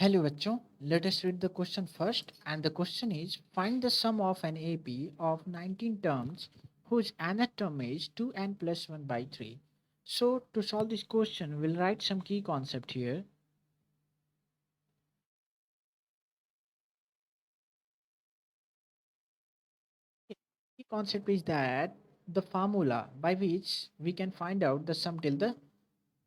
Hello bachcho, let us read the question first, and the question is find the sum of an AP of 19 terms whose nth term is 2n plus 1 by 3. So to solve this question we'll write some key concept here. Key concept is that the formula by which we can find out the sum till the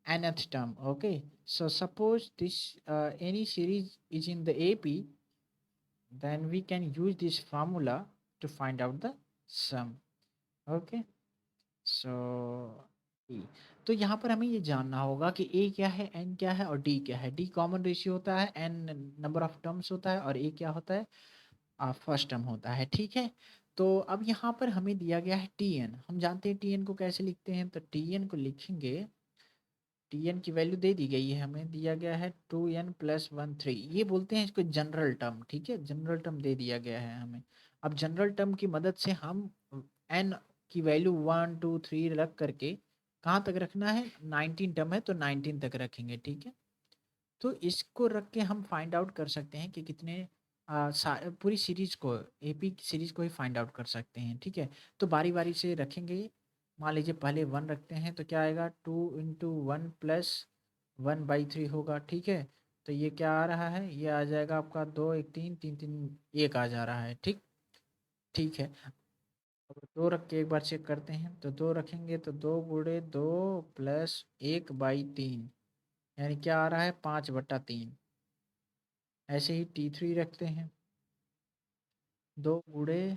nth term. Okay, so suppose this any series is in the AP, then we can use this formula to find out the sum. Okay, सो तो यहाँ पर हमें ये जानना होगा कि ए क्या है, एन क्या है और डी क्या है। डी कॉमन रेशियो होता है, एन नंबर ऑफ टर्म्स होता है और ए क्या होता है, फर्स्ट टर्म होता है। ठीक है, तो अब यहाँ पर हमें दिया गया है टी एन। हम जानते हैं टी एन को कैसे लिखते हैं, तो टी एन को लिखेंगे, टी एन की वैल्यू दे दी गई है, हमें दिया गया है 2n+1 3। ये बोलते हैं इसको जनरल टर्म। ठीक है, जनरल टर्म दे दिया गया है हमें। अब जनरल टर्म की मदद से हम एन की वैल्यू 1 2 3 रख करके कहाँ तक रखना है, 19 टर्म है तो 19 तक रखेंगे। ठीक है, तो इसको रख के हम फाइंड आउट कर सकते हैं कि कितने पूरी सीरीज को, एपी की सीरीज को ही फाइंड आउट कर सकते हैं। ठीक है, तो बारी बारी से रखेंगे। मान लीजिए पहले 1 रखते हैं तो क्या आएगा, 2 × 1 + 1/3 होगा। ठीक है, तो ये क्या आ रहा है, ये आ जाएगा आपका 2 1 3 3 3 1 आ जा रहा है। ठीक, ठीक है। अब 2 रख के एक बार चेक करते हैं, तो 2 रखेंगे तो 2 × 2 + 1/3 यानी क्या आ रहा है, 5/3। ऐसे ही T3 रखते हैं, 2 ×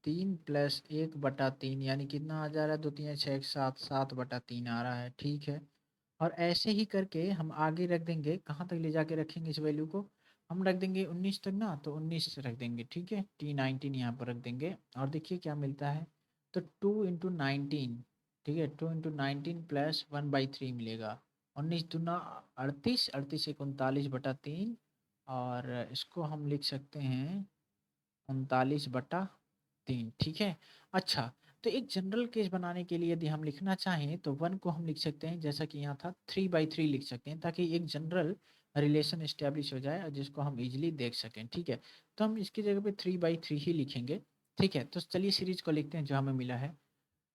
3 + 1/3 यानी कितना आ जा रहा है, 2 3 6 1 7 7/3 आ रहा है। ठीक है, और ऐसे ही करके हम आगे रख देंगे। कहाँ तक ले जाके रखेंगे इस वैल्यू को, हम रख देंगे 19 तक ना, तो 19 रख देंगे। ठीक है, T19 यहाँ पर रख देंगे और देखिए क्या मिलता है, तो 2 × 19। ठीक है, 2 × 19 + 1/3 मिलेगा। 19 दूना 38, 38 × 1 = 39/3 और इसको हम लिख सकते हैं 39/3। ठीक है, अच्छा, तो एक जनरल केस बनाने के लिए यदि हम लिखना चाहें तो 1 को हम लिख सकते हैं जैसा कि यहाँ था 3/3 लिख सकते हैं, ताकि एक जनरल रिलेशन इस्टेब्लिश हो जाए और जिसको हम इजीली देख सकें। ठीक है, तो हम इसकी जगह पे 3/3 ही लिखेंगे। ठीक है, तो चलिए सीरीज को लिखते हैं जो हमें मिला है।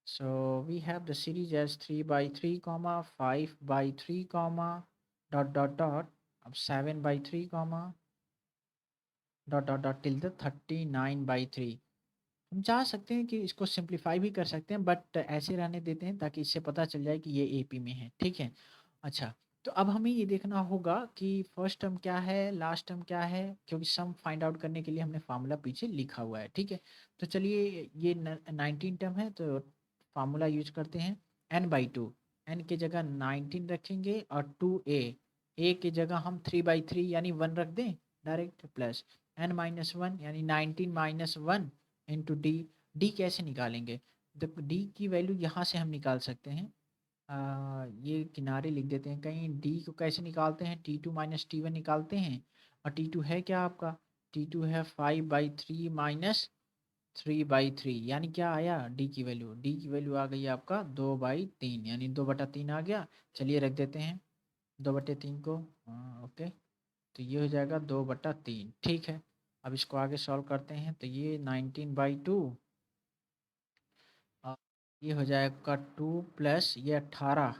So we have the series as 3/3 comma 5/3 comma dot dot dot, अब 7/3 comma dot dot dot till the 39/3। हम चाह सकते हैं कि इसको सिंप्लीफाई भी कर सकते हैं, बट ऐसे रहने देते हैं ताकि इससे पता चल जाए कि ये एपी में है। ठीक है, अच्छा, तो अब हमें ये देखना होगा कि फर्स्ट टर्म क्या है, लास्ट टर्म क्या है, क्योंकि सम फाइंड आउट करने के लिए हमने फार्मूला पीछे लिखा हुआ है। ठीक है, तो चलिए ये 19 टर्म है तो फार्मूला यूज करते हैं, n/2। एन की जगह 19 रखेंगे और 2a की जगह हम 3/3 यानी 1 रख दें डायरेक्ट, प्लस n-1 यानी 19 - 1 इंटू डी। डी कैसे निकालेंगे, तो डी की वैल्यू यहाँ से हम निकाल सकते हैं। ये किनारे लिख देते हैं कहीं। डी को कैसे निकालते हैं, T2 - T1 निकालते हैं। और T2 है क्या आपका, T2 है 5/3 -3/3 यानी क्या आया, डी की वैल्यू, डी की वैल्यू आ गई आपका 2/3 यानी 2/3 आ गया। चलिए रख देते हैं 2/3 को। ओके, तो ये हो जाएगा 2/3। ठीक है, अब इसको आगे सॉल्व करते हैं तो ये 19/2 और ये हो जाएगा 2 प्लस ये 18,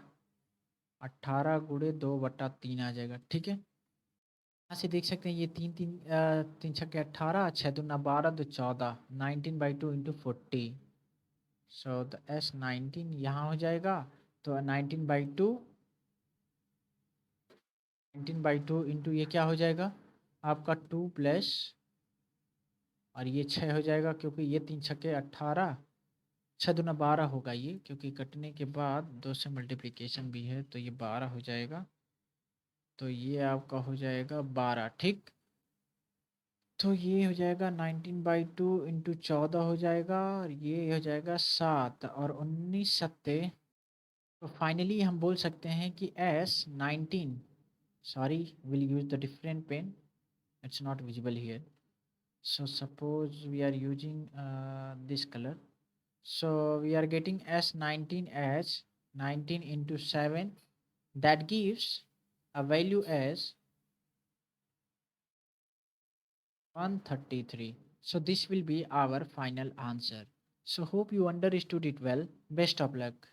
18 × 2/3 आ जाएगा। ठीक है, यहाँ से देख सकते हैं ये 3 3 3 6 18, 6 दूना 12 2 14, 19/2 इंटू 40। सो द S19 यहाँ हो जाएगा, तो 19/2 इंटू ये क्या हो जाएगा आपका 2 प्लस, और ये 6 हो जाएगा क्योंकि ये 3 6 18, 6 दूना 12 होगा ये, क्योंकि कटने के बाद 2 से मल्टीप्लिकेशन भी है तो ये 12 हो जाएगा। तो ये आपका हो जाएगा 12। ठीक, तो ये हो जाएगा 19/2 इंटू 14 हो जाएगा और ये हो जाएगा 7 और 19 × 7। तो फाइनली हम बोल सकते हैं कि S19, sorry will use the different pen, it's not visible here, so suppose we are using this color, so we are getting S19 as 19 into 7, that gives a value as 133. So this will be our final answer. So hope you understood it well. Best of luck.